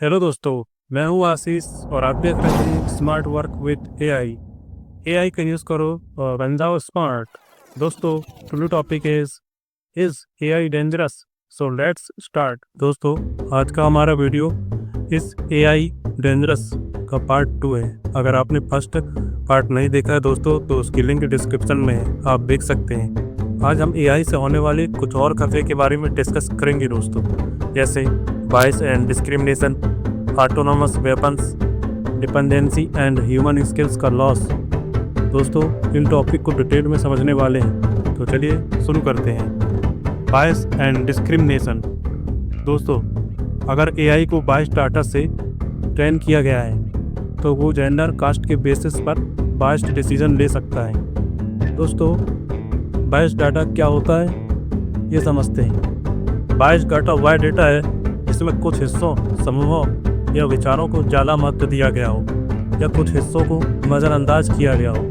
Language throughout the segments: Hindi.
हेलो दोस्तों, मैं हूँ आशीष और आप देख रहे हैं smart work with AI. AI का यूज़ करो और बन जाओ स्मार्ट। दोस्तों, today topic is AI dangerous? So let's start. दोस्तों, आज का हमारा वीडियो इस एआई डेंजरस का पार्ट 2 है। अगर आपने फर्स्ट पार्ट नहीं देखा है दोस्तों, तो उसकी लिंक डिस्क्रिप्शन में है, आप देख सकते हैं। आज हम एआई से होने वाले कुछ और खतरे के बारे में डिस्कस करेंगे दोस्तों, जैसे bias and discrimination, autonomous weapons, dependency and human skills का लॉस। दोस्तों, इन टॉपिक को डिटेल में समझने वाले हैं, तो चलिए शुरू करते हैं। Bias and discrimination. दोस्तों, अगर एआई को बायस डाटा से ट्रेन किया गया है तो वो जेंडर कास्ट के बेसिस पर बायस्ड डिसीजन ले सकता है। दोस्तों, बायस डाटा क्या होता है ये समझते हैं। बायस डाटा वह डेटा है जिसमें कुछ हिस्सों, समूहों या विचारों को ज़्यादा महत्व दिया गया हो या कुछ हिस्सों को नज़रअंदाज किया गया हो,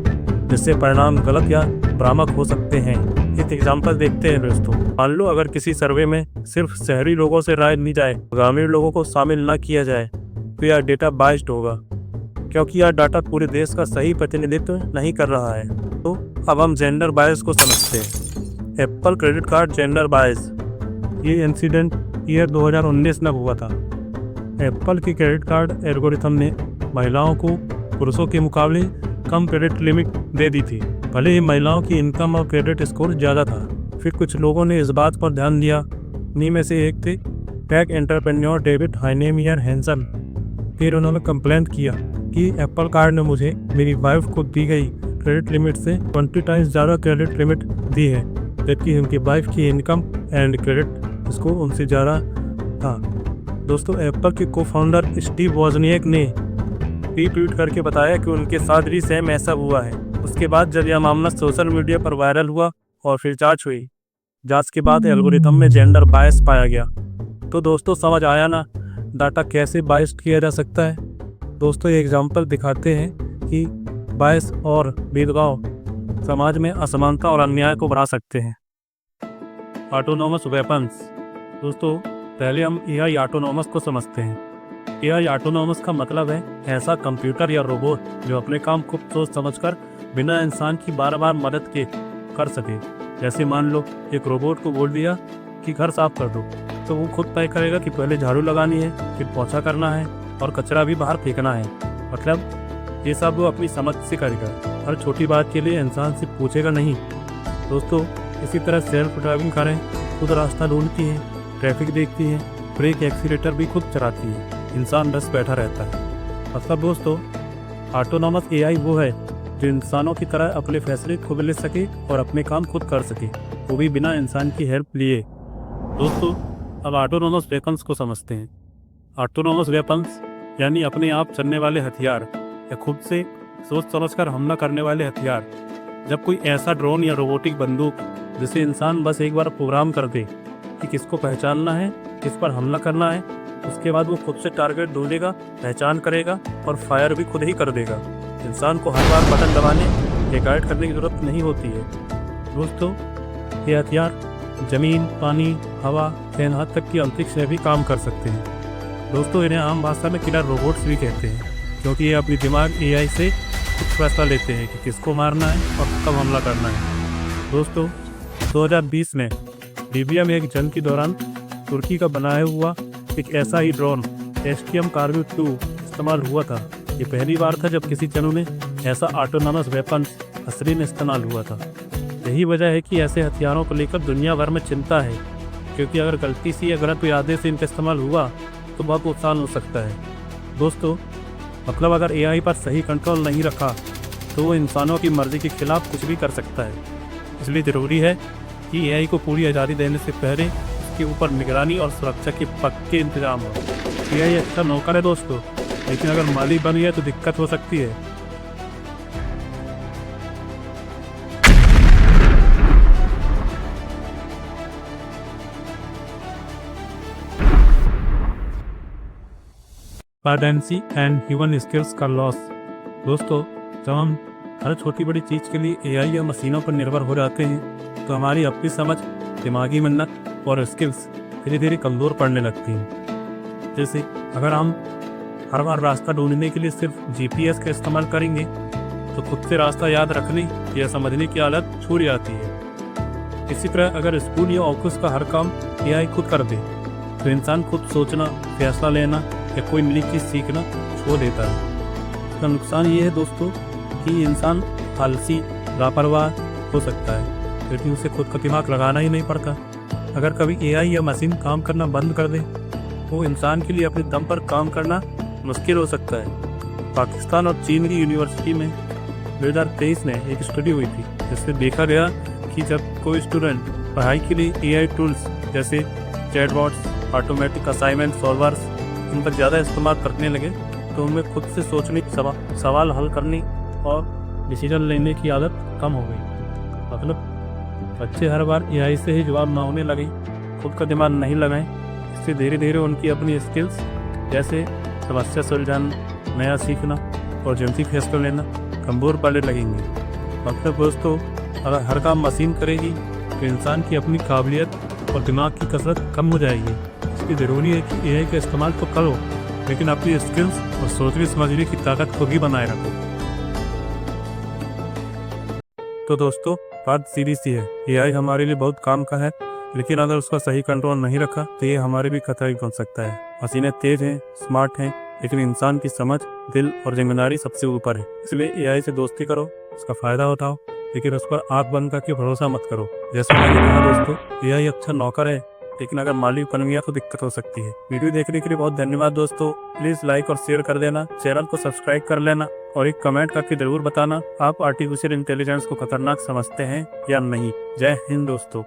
जिससे परिणाम गलत या भ्रामक हो सकते हैं। एक एग्जाम्पल देखते हैं दोस्तों। मान लो अगर किसी सर्वे में सिर्फ शहरी लोगों से राय ली जाए, ग्रामीण लोगों को शामिल न किया जाए, तो यह डेटा बायस्ड होगा, क्योंकि यह डाटा पूरे देश का सही प्रतिनिधित्व नहीं कर रहा है। तो अब हम जेंडर बायस को समझते हैं। Apple credit card gender bias. ये इंसिडेंट ईयर 2019 में हुआ था। एप्पल की क्रेडिट कार्ड एल्गोरिथम ने महिलाओं को पुरुषों के मुकाबले कम क्रेडिट लिमिट दे दी थी, भले ही महिलाओं की इनकम और क्रेडिट स्कोर ज़्यादा था। फिर कुछ लोगों ने इस बात पर ध्यान दिया। उन्हीं में से एक थे टेक एंटरप्रेन्योर डेविड हाइनेमियर हैंसन। फिर उन्होंने कंप्लेंट किया कि एप्पल कार्ड ने मुझे मेरी वाइफ को दी गई क्रेडिट लिमिट से 20 टाइम्स ज़्यादा क्रेडिट लिमिट दी है, जबकि उनकी वाइफ की इनकम एंड क्रेडिट स्कोर उनसे ज़्यादा था। दोस्तों, एप्पल के को फाउंडर स्टीव वॉजनिएक ने ट्वीट करके बताया कि उनके साथ भी सेम ऐसा हुआ है। उसके बाद जब यह मामला सोशल मीडिया पर वायरल हुआ और फिर जांच हुई, जांच के बाद एल्गोरिथम में जेंडर बायस पाया गया। तो दोस्तों, समझ आया ना डाटा कैसे बायस्ड किया जा सकता है। दोस्तों, ये एग्जाम्पल दिखाते हैं कि बायस और भेदभाव समाज में असमानता और अन्याय को बढ़ा सकते हैं। Autonomous weapons. दोस्तों, पहले हम एआई ऑटोनोमस को समझते हैं। एआई ऑटोनोमस का मतलब है ऐसा कंप्यूटर या रोबोट जो अपने काम खुद सोच समझकर बिना इंसान की बार बार मदद के कर सके। जैसे मान लो एक रोबोट को बोल दिया कि घर साफ कर दो, तो वो खुद तय करेगा कि पहले झाड़ू लगानी है, फिर पोछा करना है और कचरा भी बाहर फेंकना है। मतलब ये सब वो अपनी समझ से करेगा, हर छोटी बात के लिए इंसान से पूछेगा नहीं। दोस्तों, इसी तरह सेल्फ ड्राइविंग कारें खुद रास्ता ढूंढती हैं, ट्रैफिक देखती है, ब्रेक एक्सीलेटर भी खुद चलाती है, इंसान बस बैठा रहता है। मतलब दोस्तों, ऑटोनोमस एआई वो है जो इंसानों की तरह अपने फैसले खुद ले सके और अपने काम खुद कर सके, वो भी बिना इंसान की हेल्प लिए। दोस्तों, अब ऑटोनोमस वेपन्स को समझते हैं। ऑटोनोमस वेपन्स यानी अपने आप चलने वाले हथियार या खुद से सोच समझकर हमला करने वाले हथियार। जब कोई ऐसा ड्रोन या रोबोटिक बंदूक जिसे इंसान बस एक बार प्रोग्राम कर दे कि किसको पहचानना है, किस पर हमला करना है, उसके बाद वो खुद से टारगेट ढूंढेगा, पहचान करेगा और फायर भी खुद ही कर देगा। इंसान को हर बार बटन दबाने या गाइड करने की जरूरत नहीं होती है। दोस्तों, ये हथियार जमीन, पानी, हवा, यहाँ तक कि अंतरिक्ष में भी काम कर सकते हैं। दोस्तों, इन्हें आम भाषा में किलर रोबोट्स भी कहते हैं, क्योंकि ये अपनी दिमाग एआई से कुछ फैसला लेते हैं कि किसको मारना है और कब हमला करना है। दोस्तों, 2020 में लीबिया में एक जंग के दौरान तुर्की का बनाया हुआ एक ऐसा ही ड्रोन एसटीएम कार्गो 2 इस्तेमाल हुआ था। ये पहली बार था जब किसी जंग में ऐसा ऑटोनोमस वेपन असली में इस्तेमाल हुआ था। यही वजह है कि ऐसे हथियारों को लेकर दुनिया भर में चिंता है, क्योंकि अगर गलती से या गलत इरादे से इनका इस्तेमाल हुआ तो बहुत नुकसान हो सकता है। दोस्तों, मतलब अगर एआई पर सही कंट्रोल नहीं रखा तो वो इंसानों की मर्जी के खिलाफ कुछ भी कर सकता है। इसलिए ज़रूरी है कि एआई को पूरी आज़ादी देने से पहले उसके ऊपर निगरानी और सुरक्षा के पक्के इंतजाम हो। एआई अच्छा नौकर है दोस्तों, लेकिन अगर माली बन गया तो दिक्कत हो सकती है। डिपेंडेंसी एंड ह्यूमन स्किल्स का लॉस। दोस्तों, जब हम हर छोटी बड़ी चीज़ के लिए एआई या मशीनों पर निर्भर हो जाते हैं तो हमारी अपनी समझ, दिमागी मेहनत और स्किल्स धीरे धीरे कमज़ोर पड़ने लगती हैं। जैसे अगर हम हर बार रास्ता ढूंढने के लिए सिर्फ GPS का इस्तेमाल करेंगे तो खुद से रास्ता याद रखने या समझने की आदत छूट जाती है। इसी तरह अगर स्कूल या ऑफिस का हर काम AI खुद कर दे तो इंसान खुद सोचना, फैसला लेना या कोई नई चीज़ सीखना छोड़ देता है। इसका नुकसान ये है दोस्तों कि इंसान आलसी, लापरवाह हो सकता है क्योंकि उसे खुद का दिमाग लगाना ही नहीं पड़ता। अगर कभी AI या मशीन काम करना बंद कर दे तो इंसान के लिए अपने दम पर काम करना मुश्किल हो सकता है। पाकिस्तान और चीन की यूनिवर्सिटी में 2023 में एक स्टडी हुई थी जिससे देखा गया कि जब कोई स्टूडेंट पढ़ाई के लिए AI टूल्स जैसे चैटबॉट्स, ऑटोमेटिक असाइनमेंट सॉल्वर्स इन पर ज़्यादा इस्तेमाल करने लगे तो उनमें खुद से सोचने, सवाल हल करने और डिसीजन लेने की आदत कम हो गई। मतलब बच्चे हर बार AI से ही जवाब ना होने लगे, खुद का दिमाग नहीं लगाएं। इससे धीरे धीरे उनकी अपनी स्किल्स जैसे समस्या सुलझाना, नया सीखना और जल्दी फैसला लेना कमज़ोर पड़ने लगेंगे। मतलब दोस्तों अगर हर काम मशीन करेगी तो इंसान की अपनी काबिलियत और दिमाग की कसरत कम हो जाएगी। इसलिए ज़रूरी है कि AI का इस्तेमाल तो करो लेकिन अपनी स्किल्स और सोचने समझने की ताकत को भी बनाए रखो। तो दोस्तों बात सीधी सी है, AI हमारे लिए बहुत काम का है लेकिन अगर उसका सही कंट्रोल नहीं रखा तो ये हमारे भी खतरा ही बन सकता है। मशीनें तेज हैं, स्मार्ट हैं, लेकिन इंसान की समझ, दिल और जिम्मेदारी सबसे ऊपर है। इसलिए AI से दोस्ती करो, उसका फ़ायदा उठाओ, लेकिन उस पर आँख बंद करके भरोसा मत करो। जैसा मैंने कहा दोस्तों, AI अच्छा नौकर है लेकिन अगर मालिक बन गया तो दिक्कत हो सकती है। वीडियो देखने के लिए बहुत धन्यवाद दोस्तों। प्लीज़ लाइक और शेयर कर देना, चैनल को सब्सक्राइब कर लेना और एक कमेंट करके ज़रूर बताना आप आर्टिफिशियल इंटेलिजेंस को खतरनाक समझते हैं या नहीं। जय हिंद दोस्तों।